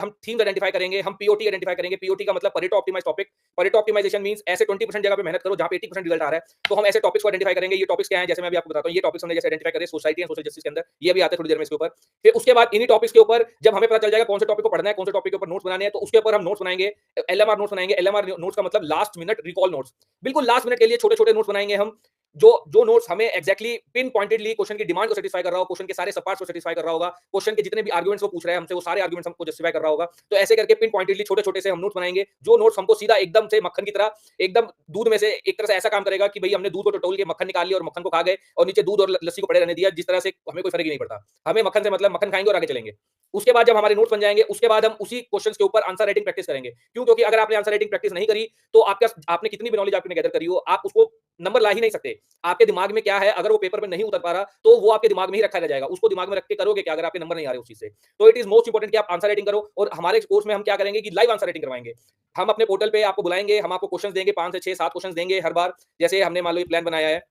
हम themes identify करेंगे, हम पीओटी आइडेंटिफाई करेंगे। पीओटी का मतलब Pareto optimize topic. Pareto optimization means ऐसे 20% जगह पे मेहनत करो जहाँ पे 80% रिजल्ट आ रहा है। तो हम ऐसे टॉपिक्स को आइडेंटिफाई करेंगे। ये टॉपिक्स क्या हैं? जैसे मैं अभी आपको बताता हूँ, ये टॉपिक्स हमने जैसे आइडेंटिफाई करे सोसाइटी एंड सोशल जस्टिस के अंदर, ये भी आते हैं थोड़ी देर में इसके ऊपर। फिर उसके बाद इन्हीं टॉपिक्स के ऊपर जब हमें पता चल जाएगा कौन से टॉपिक को पढ़ना है, कौन से टॉपिक के ऊपर नोट्स बनाने हैं, तो उसके ऊपर हम नोट्स बनाएँगे। एलएमआर नोट्स बनाएँगे। एलएमआर नोट्स का मतलब लास्ट मिनट रिकॉल नोट्स। बिल्कुल लास्ट मिनट के लिए छोटे-छोटे नोट्स बनाएँगे हम। जो नोट्स हमें एक्जेक्टली पिन पॉइंटेडली क्वेश्चन की डिमांड को सैटिस्फाई कर रहा हो, क्वेश्चन के सारे सब पार्ट्स को सैटिस्फाई कर रहा होगा, क्वेश्चन के जितने भी आर्गुमेंट्स वो पूछ रहा है हमसे, वो सारे आर्गुमेंट्स हमको जस्टिफाई कर रहा होगा। तो ऐसे करके पिन पॉइंटेडली छोटे-छोटे से हम नोट्स बनाएँगे, जो नोट्स हमको सीधा एकदम से मक्खन की तरह, एकदम दूध में से एक तरह से ऐसा काम करेगा कि भई हमने दूध को टटोल के मक्खन निकाल लिया और मक्खन को खा गए और नीचे दूध और लस्सी को पड़े रहने दिया, जिस तरह से हमें कोई फ़र्क ही नहीं पड़ता। हमें मक्खन से मतलब मक्खन खाएँगे और आगे चलेंगे। उसके बाद जब हमारे नोट्स बन जाएँगे, उसके बाद हम उसी क्वेश्चन्स के ऊपर आंसर राइटिंग प्रैक्टिस करेंगे। क्यों? क्योंकि अगर आपने आंसर राइटिंग प्रैक्टिस नहीं करी, तो आपने कितनी भी नॉलेज आपने गैदर करी हो, आप उसको नंबर ला ही नहीं सकते। आपके दिमाग में क्या है, अगर वो पेपर में नहीं उतर पा रहा, तो वो आपके दिमाग में ही रखा रह जाएगा। उसको दिमाग में रख के करोगे क्या अगर आपके नंबर नहीं आ रहे उस चीज़ से? तो इट इज़ मोस्ट इंपोर्टेंट कि आप आंसर राइटिंग करो और हमारे इस कोर्स में हम क्या करेंगे कि लाइव आंसर राइटिंग करवाएँगे। हम अपने पोर्टल पे आपको बुलाएँगे, हम आपको क्वेश्चन्स देंगे 5 से 6, 7 क्वेश्चन्स देंगे हर बार। जैसे हमने मान लो ये प्लान बनाया है।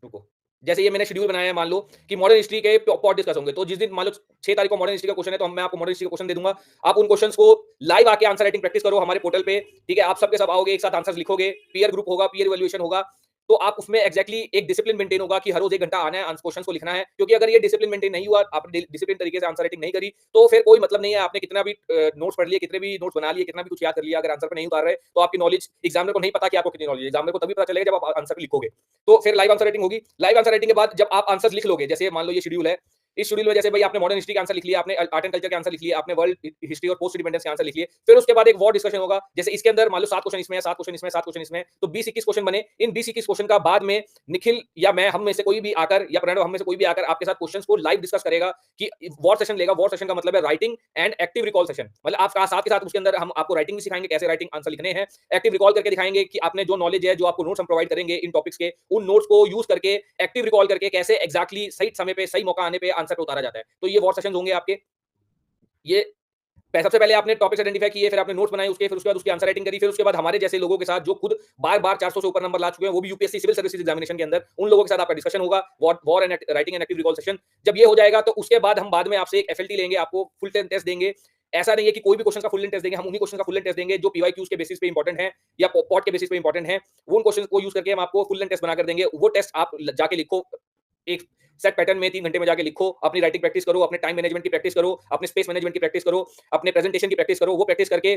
रुको। जैसे ये मैंने शेड्यूल बनाया है मान लो कि मॉडर्न हिस्ट्री के पॉट डिस्कस होंगे। तो जिस दिन मान लो 6 तारीख को मॉडर्न हिस्ट्री का क्वेश्चन है तो मैं आपको मॉडर्न हिस्ट्री का क्वेश्चन दे दूँगा। आप उन क्वेश्चन्स को लाइव आके आंसर राइटिंग प्रैक्टिस करो हमारे पोर्टल पे, ठीक है? आप सब के सब आओगे, एक साथ आंसर्स लिखोगे, पीयर ग्रुप होगा, पीयर इवैल्यूएशन होगा। तो आप उसमें एक्ज़ैक्टली एक डिसिप्लिन मेंटेन होगा कि हर रोज़ 1 घंटा आना है, क्वेश्चन्स को लिखना है। क्योंकि अगर ये डिसिप्लिन मेंटेन नहीं हुआ, आपने डिसिप्लिन तरीके से आंसर राइटिंग नहीं करी, तो फिर कोई मतलब नहीं है। आपने कितना भी नोट्स पढ़ लिए, कितने भी नोट्स बना लिए, कितना भी कुछ याद कर लिया, अगर आंसर पे नहीं उतार रहे, तो आपकी नॉलेज एग्जामिनर को नहीं पता कि आपको कितनी नॉलेज है। एग्जामिनर को तभी पता चलेगा जब आप आंसर लिखोगे। तो फिर लाइव आंसर राइटिंग होगी। लाइव आंसर राइटिंग के बाद जब आप आंसर्स लिख लोगे, जैसे मान लो ये शेड्यूल है, इस शेड्यूल में जैसे भाई आपने मॉडर्न हिस्ट्री का आंसर लिख लिया, आपने आर्ट एंड कल्चर के आंसर लिख लिए, आपने वर्ल्ड हिस्ट्री और पोस्ट इंडिपेंडेंस के आंसर लिख लिए। फिर उसके बाद एक वॉर डिस्कशन होगा। जैसे इसके अंदर मान लो 7 क्वेश्चन इसमें है, 7 क्वेश्चन इसमें है, 7 क्वेश्चन इसमें है, तो 20-21 क्वेश्चन बने। इन 20-21 क्वेश्चन का बाद में निखिल या मैं, हम में से कोई भी आकर, या प्रणव, हम में से कोई भी आकर आपके साथ क्वेश्चंस को लाइव डिस्कस करेगा कि वॉर सेशन लेगा। वॉर सेशन का मतलब है writing and active recall session. मतलब आप साथ के साथ उसके अंदर हम आपको राइटिंग भी सिखाएंगे, कैसे राइटिंग आंसर लिखने हैं, एक्टिव रिकॉल करके दिखाएंगे कि आपने जो नॉलेज है, जो आपको नोट्स हम प्रोवाइड करेंगे इन टॉपिक्स के, उन नोट्स को यूज करके एक्टिव रिकॉल करके कैसे एक्जैक्टली सही समय पे, सही मौका आने पे आंसर पे उतारा जाता है। तो ये वॉर सेशंस होंगे आपके। ये सबसे पहले आपने टॉपिक्स आइडेंटिफाई किए, फिर आपने नोट्स बनाए उसके, फिर उसके बाद उसकी आंसर राइटिंग करी, फिर उसके बाद हमारे जैसे लोगों के साथ जो खुद बार-बार 400 से ऊपर नंबर ला चुके हैं, वो भी यूपीएससी सिविल सर्विसेज एग्जामिनेशन के अंदर, उन लोगों के साथ आपका डिस्कशन होगा, war and writing and active recall session. जब ये हो जाएगा तो उसके बाद हम बाद में आपसे एक एफएलटी लेंगे, आपको फुल टेस्ट देंगे। ऐसा नहीं है कि कोई भी क्वेश्चन का फुल टेस्ट देंगे, हम उन्हीं क्वेश्चन का फुल टेस्ट देंगे जो पीवाईक्यूज के बेसिस पे इंपॉर्टेंट है या पॉट के बेसिस पे इंपॉर्टेंट है। वो उन क्वेश्चन को यूज करके हम आपको फुल टेस्ट बनाकर देंगे। वो टेस्ट आप जाके लिखो, एक सेट पैटर्न में 3 घंटे में जाके लिखो, अपनी राइटिंग प्रैक्टिस करो, अपने टाइम मैनेजमेंट की प्रैक्टिस करो, अपने स्पेस मैनेजमेंट की प्रैक्टिस करो, अपने प्रेजेंटेशन की प्रैक्टिस करो। वो प्रैक्टिस करके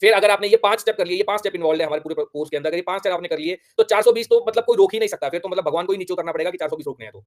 फिर अगर आपने ये 5 स्टेप कर लिए, ये 5 स्टेप इन्वॉल्वड है हमारे पूरे कोर्स के अंदर, अगर ये 5 स्टेप आपने कर लिए, तो 420 तो मतलब कोई रोक ही नहीं सकता। फिर तो मतलब भगवान को ही नीचे उतरना पड़ेगा कि 420 रोकने हैं तो।